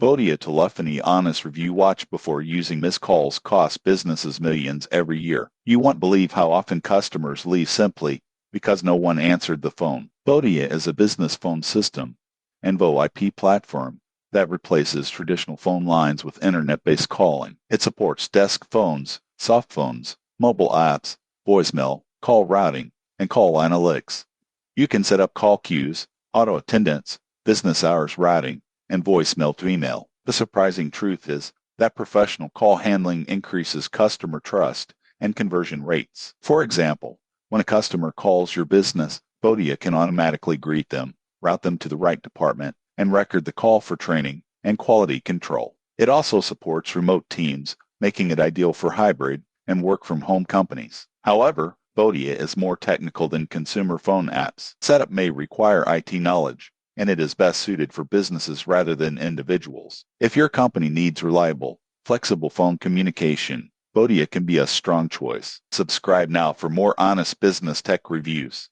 Vodia Telephony Honest Review. Watch before using. Missed calls cost businesses millions every year. You won't believe how often customers leave simply because no one answered the phone. Vodia is a business phone system and VoIP platform that replaces traditional phone lines with internet-based calling. It supports desk phones, soft phones, mobile apps, voicemail, call routing, and call analytics. You can set up call queues, auto attendance, business hours routing, and voicemail to email. The surprising truth is that professional call handling increases customer trust and conversion rates. For example, when a customer calls your business, Vodia can automatically greet them, route them to the right department, and record the call for training and quality control. It also supports remote teams, making it ideal for hybrid and work-from-home companies. However, Vodia is more technical than consumer phone apps. Setup may require IT knowledge, and it is best suited for businesses rather than individuals. If your company needs reliable, flexible phone communication, Vodia can be a strong choice. Subscribe now for more honest business tech reviews.